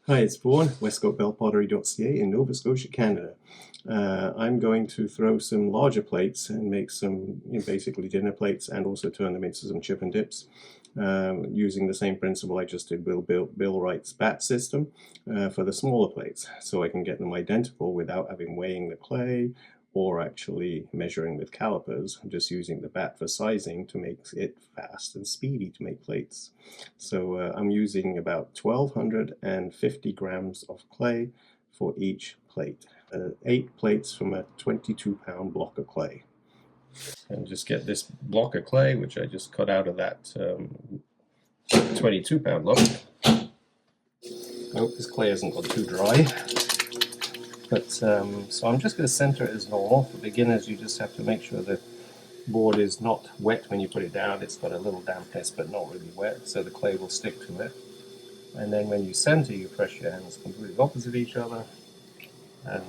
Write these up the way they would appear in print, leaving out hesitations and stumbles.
Hi, it's Vaughan, westcottbellpottery.ca in Nova Scotia, Canada. I'm going to throw some larger plates and make some basically dinner plates and also turn them into some chip and dips using the same principle I just did with Bill Wright's bat system for the smaller plates, so I can get them identical without having weighing the clay or actually measuring with calipers. I'm just using the bat for sizing to make it fast and speedy to make plates. So I'm using about 1,250 grams of clay for each plate. 8 plates from a 22-pound block of clay. And just get this block of clay, which I just cut out of that 22-pound lot. I hope this clay hasn't got too dry. But so I'm just going to center it as normal. For beginners, you just have to make sure the board is not wet when you put it down. It's got a little dampness, but not really wet, so the clay will stick to it. And then when you center, you press your hands completely opposite each other, and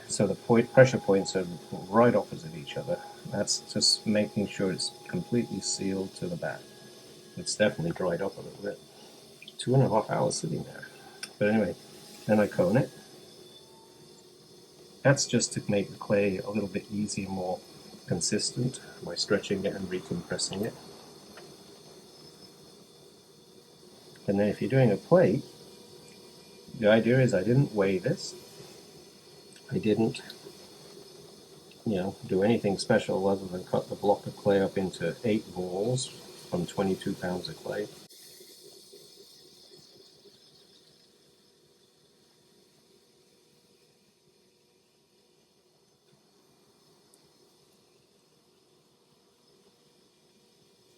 so the pressure points are right opposite each other. That's just making sure it's completely sealed to the bat. It's definitely dried up a little bit. 2.5 hours sitting there. But anyway, then I cone it. That's just to make the clay a little bit easier, more consistent by stretching it and recompressing it. And then if you're doing a plate, the idea is I didn't weigh this. I didn't do anything special other than cut the block of clay up into 8 balls from 22 pounds of clay.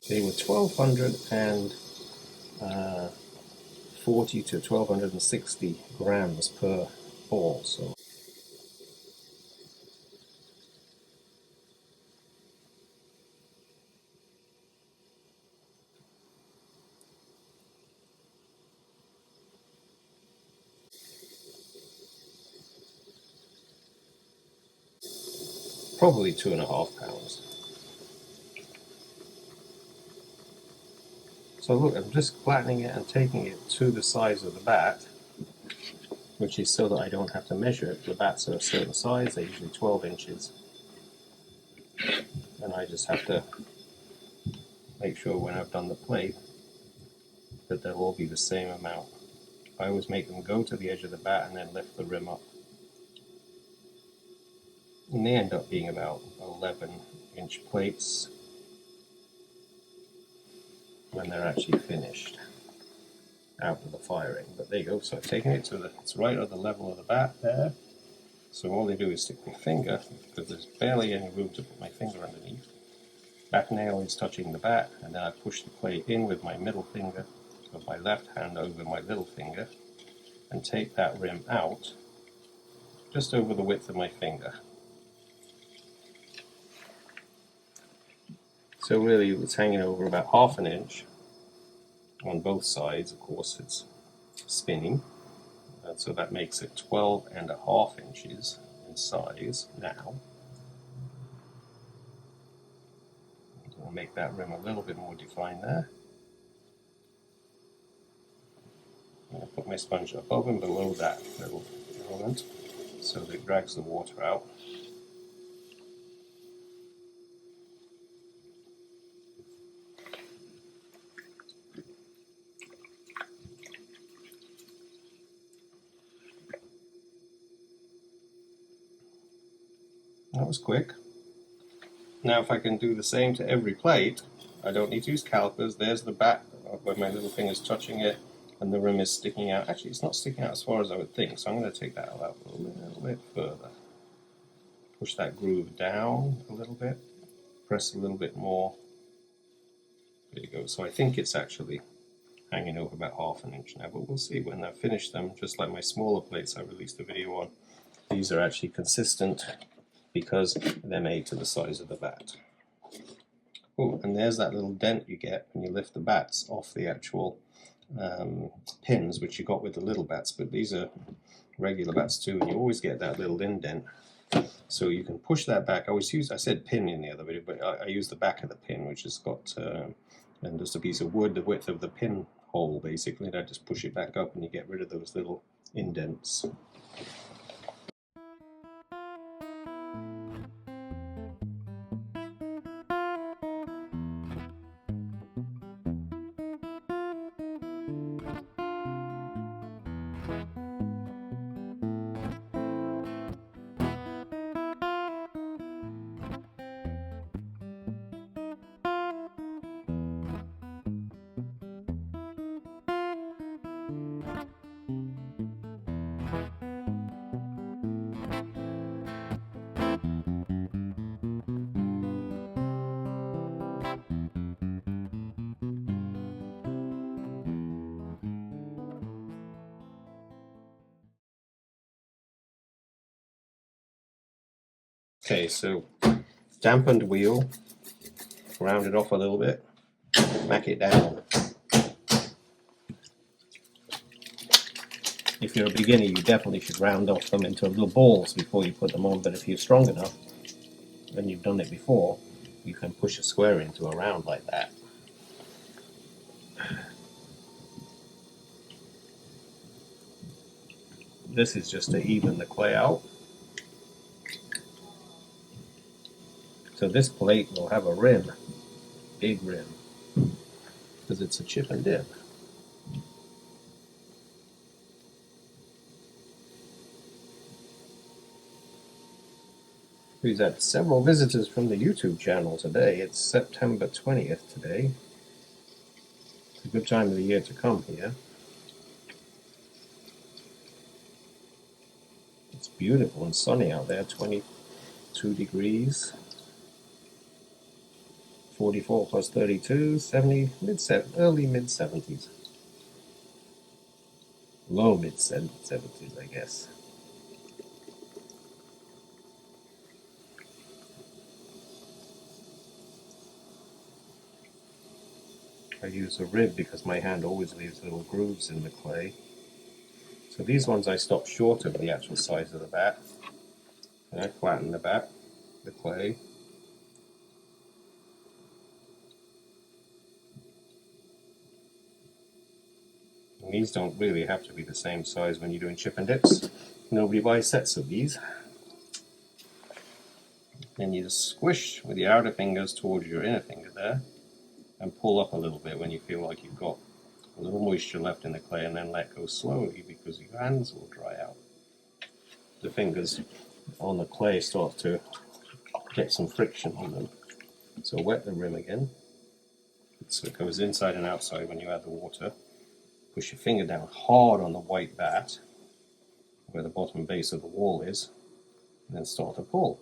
They were 1,240 to 1,260 grams per ball, so probably 2.5 pounds. So look, I'm just flattening it and taking it to the size of the bat, which is so that I don't have to measure it. The bats are a certain size, they're usually 12 inches. And I just have to make sure when I've done the plate that they'll all be the same amount. I always make them go to the edge of the bat and then lift the rim up. And they end up being about 11-inch plates when they're actually finished out of the firing. But there you go. So I've taken it to it's right at the level of the bat there. So all I do is stick my finger, because there's barely any room to put my finger underneath. Back nail is touching the bat, and then I push the clay in with my middle finger, with my left hand over my little finger, and take that rim out just over the width of my finger. So really it's hanging over about 1/2 inch on both sides. Of course it's spinning, and so that makes it 12.5 inches in size now. I'll make that rim a little bit more defined there. I'm going to put my sponge above and below that little element so that it drags the water out. That was quick. Now if I can do the same to every plate, I don't need to use calipers. There's the back where my little finger's touching it and the rim is sticking out. Actually, it's not sticking out as far as I would think, so I'm going to take that out a little bit further. Push that groove down a little bit, press a little bit more. There you go. So I think it's actually hanging over about 1/2 inch now, but we'll see when I finish them. Just like my smaller plates I released a video on, these are actually consistent because they're made to the size of the bat. Oh, and there's that little dent you get when you lift the bats off the actual pins, which you got with the little bats, but these are regular bats too, and you always get that little indent. So you can push that back. I said pin in the other video, but I use the back of the pin, which has got and just a piece of wood the width of the pin hole basically, and I just push it back up and you get rid of those little indents. Okay, so dampened wheel, round it off a little bit, smack it down. If you're a beginner, you definitely should round off them into little balls before you put them on, but if you're strong enough and you've done it before, you can push a square into a round like that. This is just to even the clay out. So this plate will have a rim, big rim, because it's a chip and dip. We've had several visitors from the YouTube channel today. It's September 20th today. It's a good time of the year to come here. It's beautiful and sunny out there, 22 degrees. 44 plus 32, 70, early mid-70s. Low mid-70s, I guess. I use a rib because my hand always leaves little grooves in the clay. So these ones I stop short of the actual size of the bat. And I flatten the bat, the clay. And these don't really have to be the same size when you're doing chip and dips. Nobody buys sets of these. Then you just squish with your outer fingers towards your inner finger there and pull up a little bit when you feel like you've got a little moisture left in the clay, and then let go slowly because your hands will dry out. The fingers on the clay start to get some friction on them. So wet the rim again, so it goes inside and outside when you add the water. Push your finger down hard on the white bat, where the bottom base of the wall is, and then start to pull.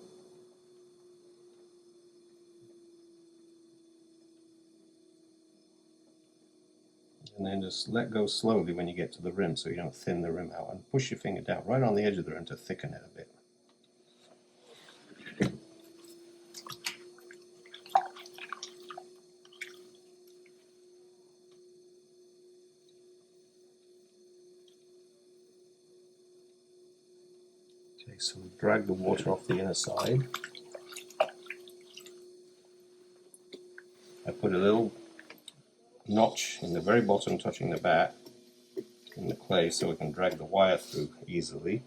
And then just let go slowly when you get to the rim so you don't thin the rim out, and push your finger down right on the edge of the rim to thicken it a bit. Okay, so drag the water off the inner side. I put a little notch in the very bottom touching the bat in the clay so we can drag the wire through easily.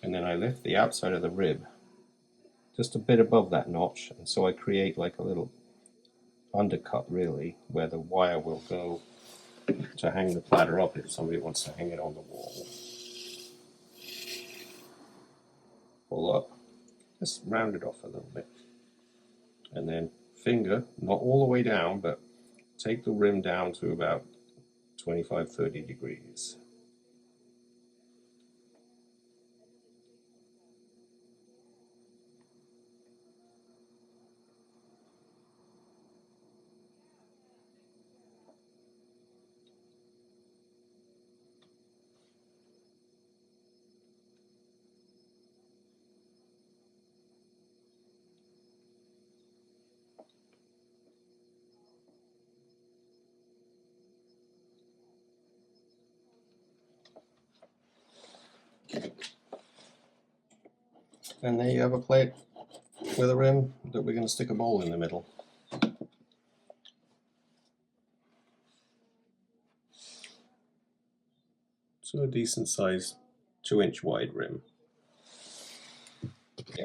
And then I lift the outside of the rib just a bit above that notch, and so I create like a little undercut really where the wire will go to hang the platter up if somebody wants to hang it on the wall. Pull up, just round it off a little bit, and then finger, not all the way down, but take the rim down to about 25-30 degrees. And there you have a plate with a rim that we're going to stick a bowl in the middle. So a decent size 2-inch wide rim.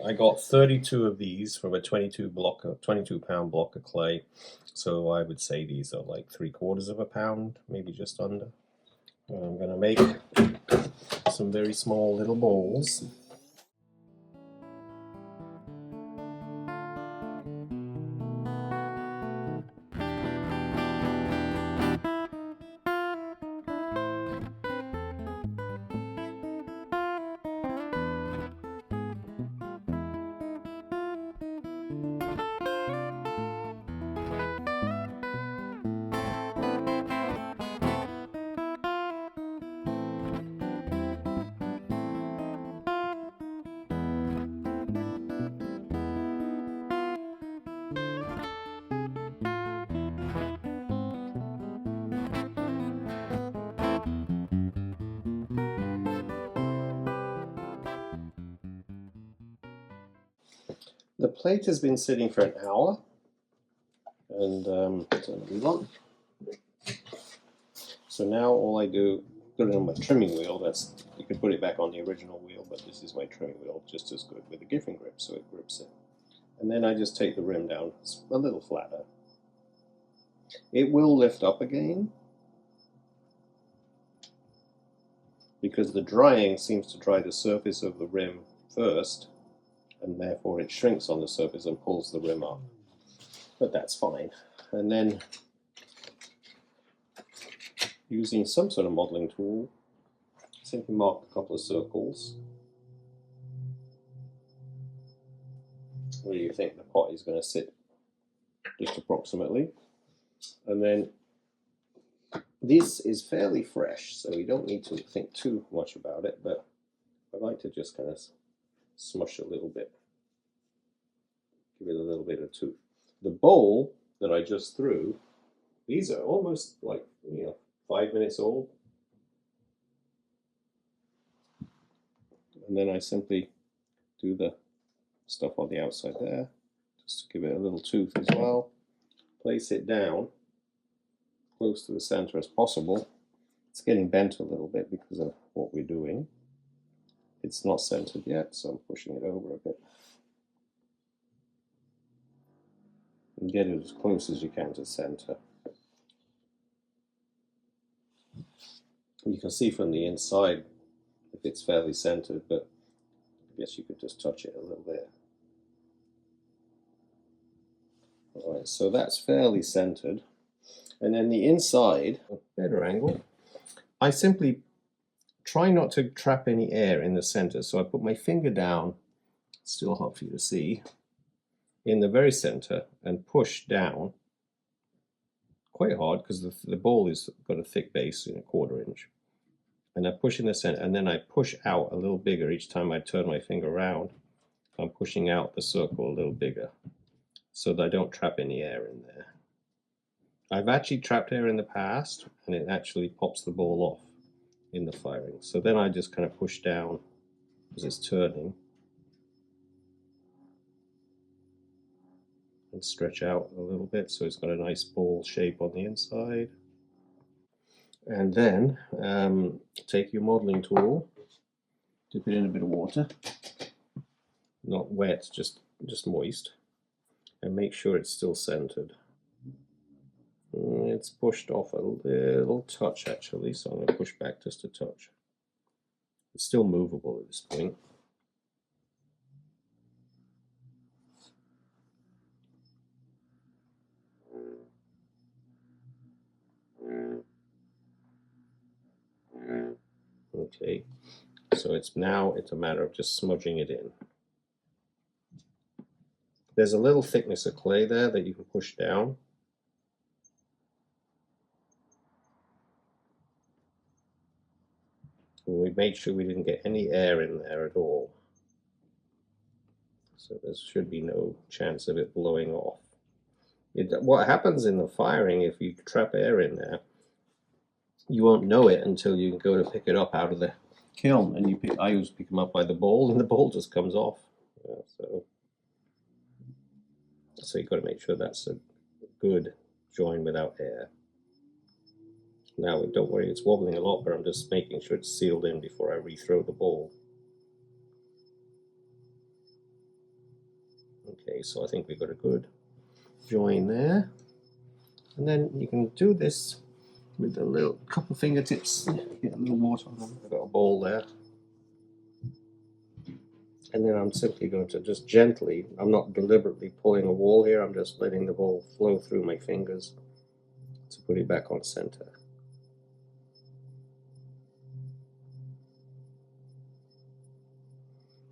I got 32 of these from a 22-pound block of clay. So I would say these are like 3/4 of a pound, maybe just under. And I'm going to make some very small little balls. The plate has been sitting for an hour, and turn the on. So now all I do, put it on my trimming wheel. You could put it back on the original wheel, but this is my trimming wheel, just as good with a Giffin grip, so it grips it. And then I just take the rim down a little flatter. It will lift up again, because the drying seems to dry the surface of the rim first, and therefore it shrinks on the surface and pulls the rim up. But that's fine. And then, using some sort of modeling tool, simply mark a couple of circles where you think the pot is going to sit, just approximately. And then this is fairly fresh, so you don't need to think too much about it, but I like to just kind of smush a little bit, give it a little bit of tooth. The bowl that I just threw, these are almost like 5 minutes old. And then I simply do the stuff on the outside there, just to give it a little tooth as well. Place it down close to the center as possible. It's getting bent a little bit because of what we're doing. It's not centered yet, so I'm pushing it over a bit. And get it as close as you can to center. You can see from the inside if it's fairly centered, but I guess you could just touch it a little bit. Alright, so that's fairly centered. And then the inside, a better angle, I simply try not to trap any air in the center. So I put my finger down, it's still hard for you to see, in the very center and push down quite hard because the bowl has got a thick base in 1/4 inch. And I push in the center, and then I push out a little bigger each time I turn my finger around. I'm pushing out the circle a little bigger so that I don't trap any air in there. I've actually trapped air in the past, and it actually pops the ball off in the firing. So then I just kind of push down as it's turning and stretch out a little bit so it's got a nice ball shape on the inside. And then take your modeling tool, dip it in a bit of water, not wet, just moist, and make sure it's still centered. It's pushed off a little touch actually, so I'm going to push back just a touch. It's still movable at this point. Okay, so it's a matter of just smudging it in. There's a little thickness of clay there that you can push down. And we made sure we didn't get any air in there at all. So there should be no chance of it blowing off. What happens in the firing, if you trap air in there, you won't know it until you go to pick it up out of the kiln, and I always pick them up by the bowl, and the bowl just comes off. So you've got to make sure that's a good join without air. Now, don't worry, it's wobbling a lot, but I'm just making sure it's sealed in before I rethrow the ball. Okay, so I think we've got a good join there. And then you can do this with a little couple of fingertips. Get a little water on them. I've got a ball there. And then I'm simply going to just gently, I'm not deliberately pulling a wall here, I'm just letting the ball flow through my fingers to put it back on center.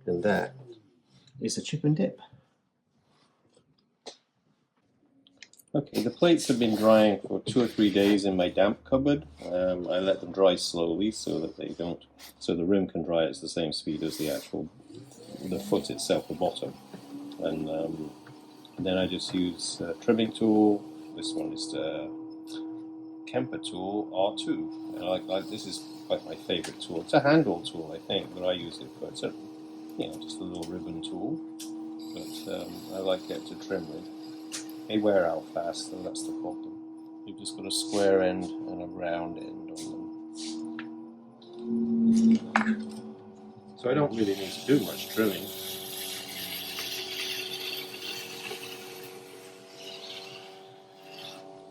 And that is a chip and dip. Okay, the plates have been drying for 2 or 3 days in my damp cupboard. I let them dry slowly so that they don't, so the rim can dry at the same speed as the foot itself, the bottom. And then I just use a trimming tool. This one is the Kemper tool R2. And this is like my favorite tool. It's a handle tool, I think, but I use it for, it's a, just a little ribbon tool. But I like it to trim with. They wear out fast, though, that's the problem. You've just got a square end and a round end on them. So I don't really need to do much trimming.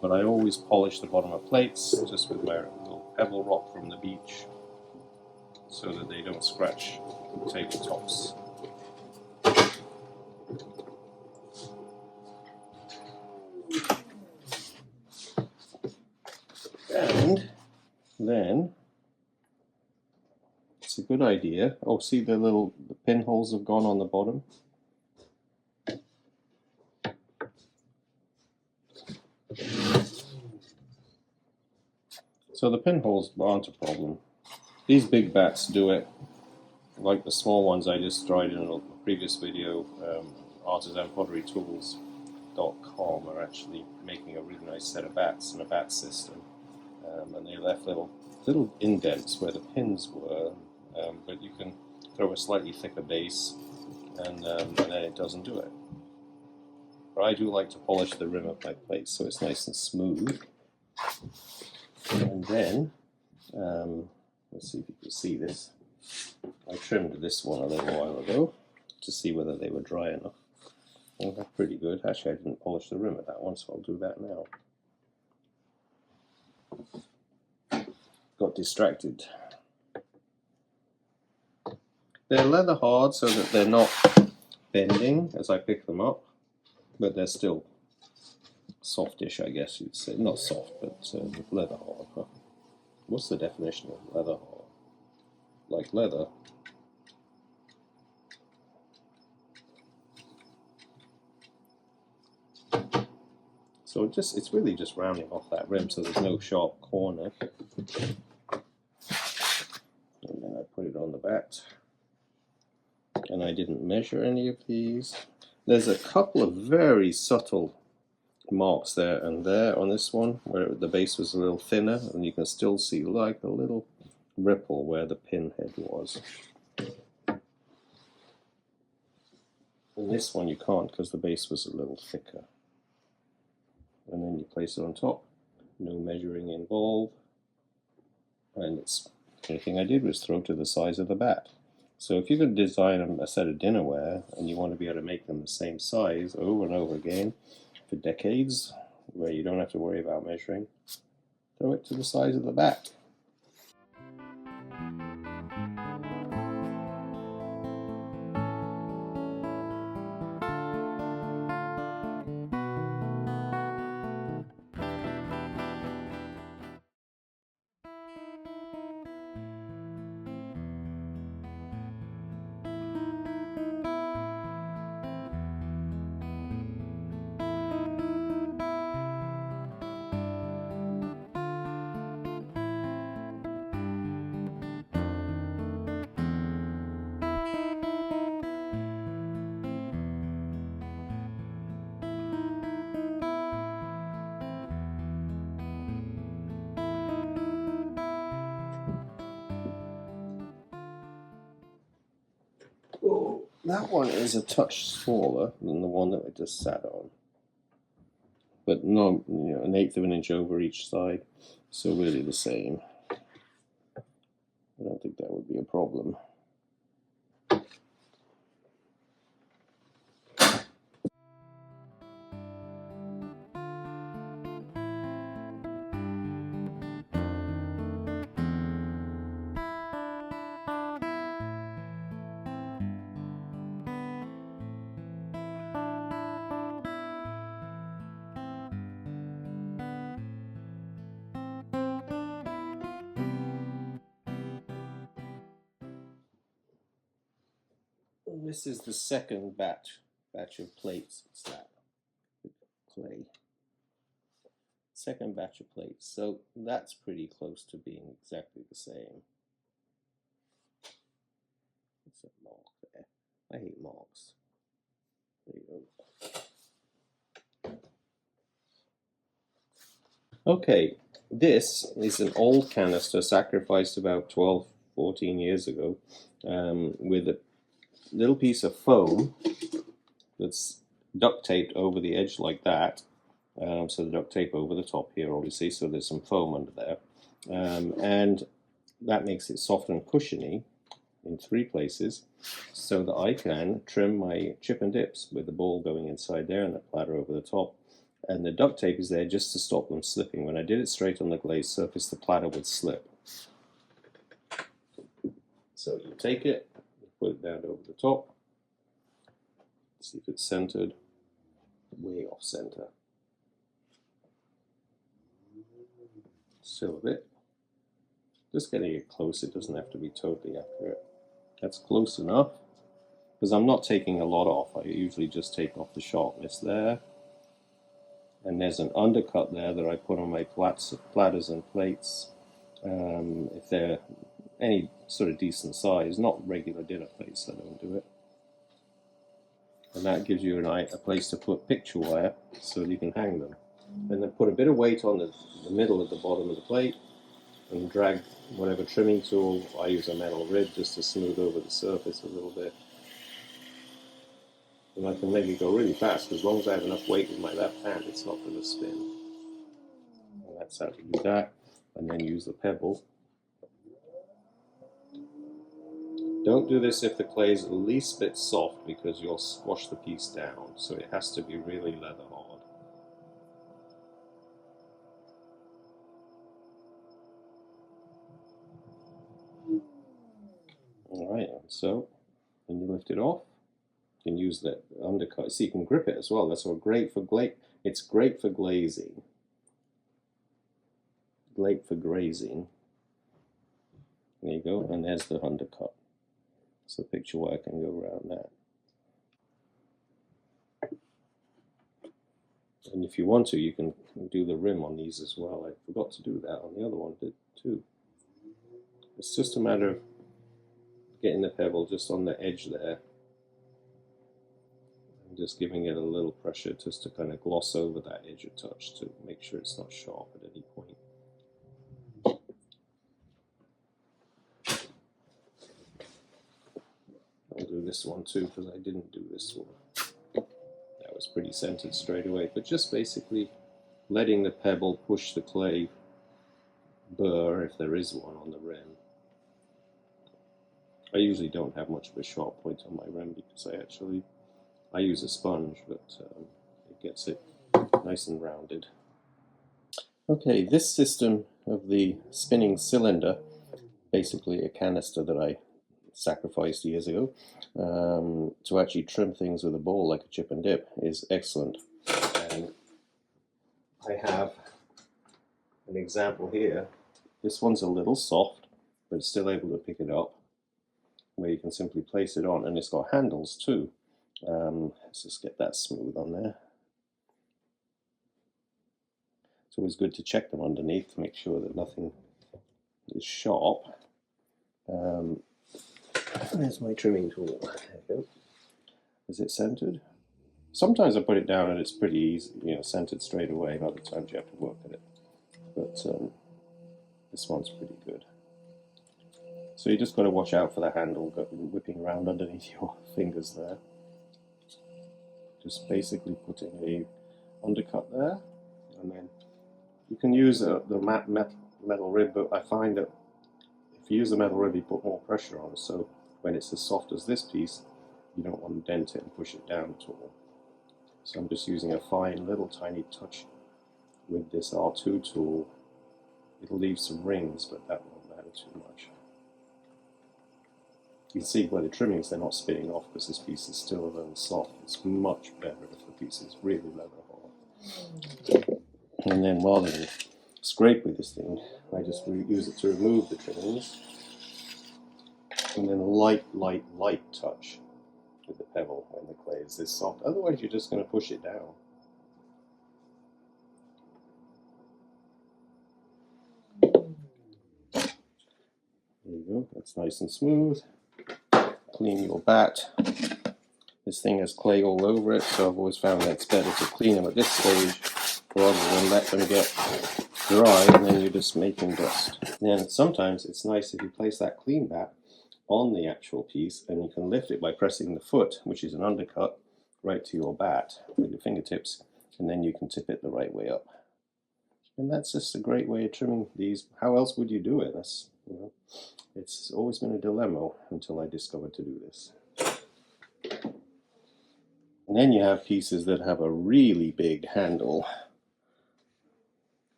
But I always polish the bottom of plates just with my little pebble rock from the beach so that they don't scratch the tabletops. And then it's a good idea. Oh, see the pinholes have gone on the bottom? So the pinholes aren't a problem. These big bats do it. Like the small ones I just tried in a previous video, artisanpotterytools.com are actually making a really nice set of bats and a bat system. And they left little indents where the pins were, but you can throw a slightly thicker base and then it doesn't do it. But I do like to polish the rim of my plate so it's nice and smooth. And then, let's see if you can see this. I trimmed this one a little while ago to see whether they were dry enough. And they're pretty good. Actually, I didn't polish the rim of that one, so I'll do that now. Got distracted. They're leather hard so that they're not bending as I pick them up, but they're still softish, I guess you'd say. Not soft, but leather hard. Huh? What's the definition of leather hard? Like leather. So it's really just rounding off that rim so there's no sharp corner. And then I put it on the bat. And I didn't measure any of these. There's a couple of very subtle marks there and there on this one where the base was a little thinner, and you can still see like a little ripple where the pin head was. And this one you can't because the base was a little thicker. And then you place it on top, no measuring involved, and the only thing I did was throw to the size of the bat. So if you're going to design a set of dinnerware and you want to be able to make them the same size over and over again for decades, where you don't have to worry about measuring, throw it to the size of the bat. That one is a touch smaller than the one that I just sat on. but not, you know, 1/8 of an inch over each side, so really the same. I don't think that would be a problem. And this is the second batch of plates. It's that clay. Second batch of plates, so that's pretty close to being exactly the same. It's a mark there. I hate marks. There you go. Okay, this is an old canister sacrificed about 12, 14 years ago, with a little piece of foam that's duct taped over the edge like that. So the duct tape over the top here, obviously, so there's some foam under there. And that makes it soft and cushiony in 3 places, so that I can trim my chip and dips with the ball going inside there and the platter over the top. And the duct tape is there just to stop them slipping. When I did it straight on the glazed surface, the platter would slip. So you take it, you put it down over the top, see if it's centered, way off center. Still a bit. Just getting it close, it doesn't have to be totally accurate. That's close enough, because I'm not taking a lot off. I usually just take off the sharpness there. And there's an undercut there that I put on my platters and plates. If they're any sort of decent size, not regular dinner plates, I don't do it. And that gives you a place to put picture wire so that you can hang them. And then put a bit of weight on the middle of the bottom of the plate and drag whatever trimming tool. I use a metal rib just to smooth over the surface a little bit. And I can make it go really fast, because as long as I have enough weight with my left hand, it's not going to spin. And that's how to do that. And then use the pebble. Don't do this if the clay is the least bit soft, because you'll squash the piece down. So it has to be really leather hard. Alright, so when you lift it off, you can use that undercut. See, you can grip it as well. That's great for it's great for glazing. Great for grazing. There you go, and there's the undercut. So picture wire can go around that. And if you want to, you can do the rim on these as well. I forgot to do that on the other one, did too. It's just a matter of getting the pebble just on the edge there, and just giving it a little pressure just to kind of gloss over that edge a touch to make sure it's not sharp at any point. I'll do this one too, because I didn't do this one. That was pretty centered straight away, but just basically letting the pebble push the clay burr, if there is one, on the rim. I usually don't have much of a sharp point on my rim, because I use a sponge, but it gets it nice and rounded. Okay, this system of the spinning cylinder, basically a canister that I sacrificed years ago, to actually trim things with a ball like a chip and dip, is excellent. And I have an example here. This one's a little soft, but it's still able to pick it up, where you can simply place it on, and it's got handles too. Let's just get that smooth on there. It's always good to check them underneath to make sure that nothing is sharp. There's my trimming tool. There you go. Is it centered? Sometimes I put it down and it's pretty easy, centered straight away. Other times you have to work at it. But this one's pretty good. So you just got to watch out for the handle whipping around underneath your fingers there. Just basically putting a undercut there. can use the metal rib, but I find that if you use the metal rib, you put more pressure on it. So when it's as soft as this piece, you don't want to dent it and push it down at all. So I'm just using a fine little tiny touch with this R2 tool. It'll leave some rings, but that won't matter too much. You can see by the trimmings they're not spitting off because this piece is still a little soft. It's much better if the piece is really leather hard. And then rather than scrape with this thing, I just use it to remove the trimmings. And then light touch with the pebble when the clay is this soft. Otherwise you're just going to push it down. There you go, that's nice and smooth. Clean your bat. This thing has clay all over it, so I've always found that it's better to clean them at this stage rather than let them get dry and then you're just making dust. And sometimes it's nice if you place that clean bat on the actual piece and you can lift it by pressing the foot, which is an undercut, right to your bat with your fingertips, and then you can tip it the right way up. And that's just a great way of trimming these. How else would you do it? That's, you know, it's always been a dilemma until I discovered to do this. And then you have pieces that have a really big handle.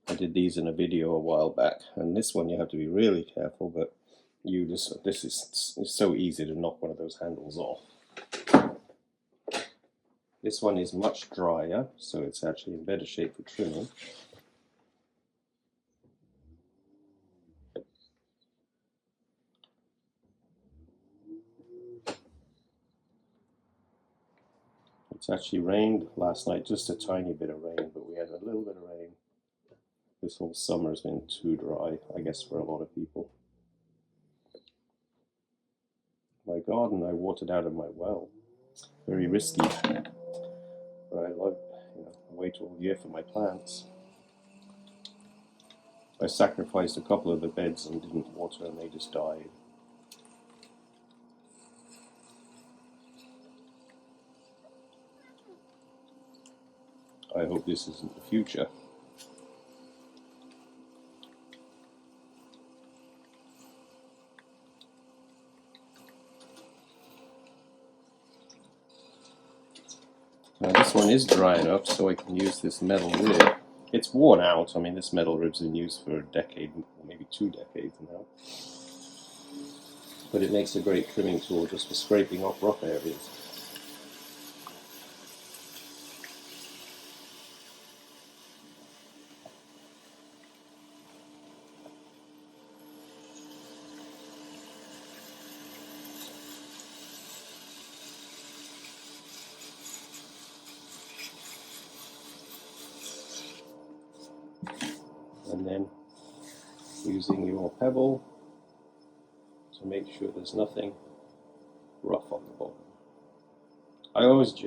I did these in a video a while back, and this one you have to be really careful, but this is so easy to knock one of those handles off. This one is much drier, so it's actually in better shape for trimming. It's actually rained last night, just a tiny bit of rain, but we had a little bit of rain. This whole summer has been too dry, I guess, for a lot of people. My garden, I watered out of my well. Very risky, but I love, I wait all year for my plants. I sacrificed a couple of the beds and didn't water, and they just died. I hope this isn't the future. Now this one is dry enough so I can use this metal rib. It's worn out. I mean, this metal rib's been used for a decade, maybe 2 decades now. But it makes a great trimming tool just for scraping off rough areas. And then using your pebble to make sure there's nothing rough on the bottom.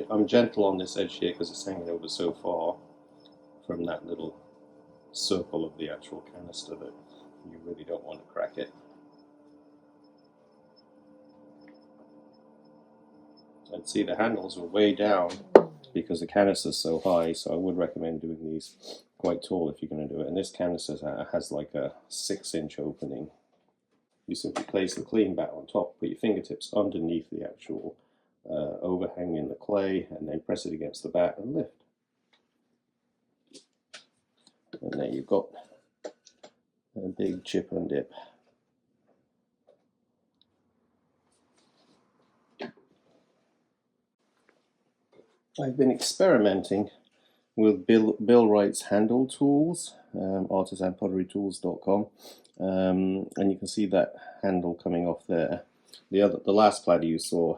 I'm gentle on this edge here because it's hanging over so far from that little circle of the actual canister that you really don't want to crack it. And see, the handles are way down because the canister is so high, so I would recommend doing these quite tall if you're going to do it. And this canister has like a 6-inch opening. You simply place the clean bat on top, put your fingertips underneath the actual overhang in the clay, and then press it against the bat and lift. And there you've got a big chip and dip. I've been experimenting with Bill Wright's handle tools, artisanpotterytools.com, and you can see that handle coming off there. The last platter you saw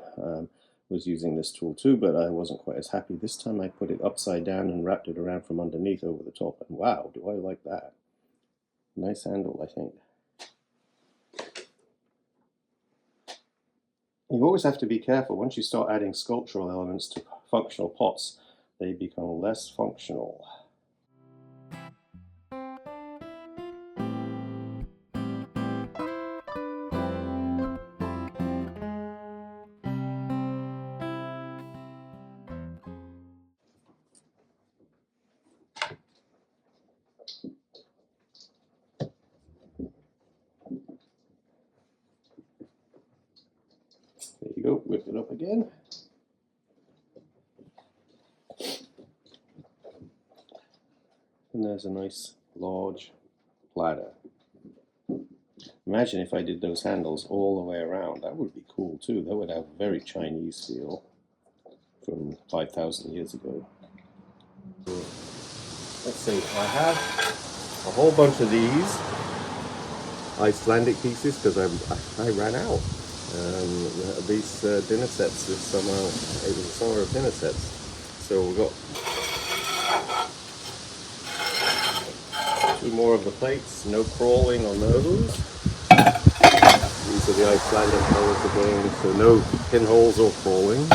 was using this tool too, but I wasn't quite as happy. This time I put it upside down and wrapped it around from underneath over the top, and wow, do I like that. Nice handle, I think. You always have to be careful. Once you start adding sculptural elements to functional pots, they become less functional. whip it up again. And there's a nice large platter. Imagine if I did those handles all the way around. That would be cool too. That would have a very Chinese feel from 5,000 years ago. Let's see, I have a whole bunch of these Icelandic pieces because I ran out. These dinner sets, this summer, it was a summer of dinner sets. So we've got 2 more of the plates, no crawling on those. These are the Icelandic colors again, so no pinholes or crawling.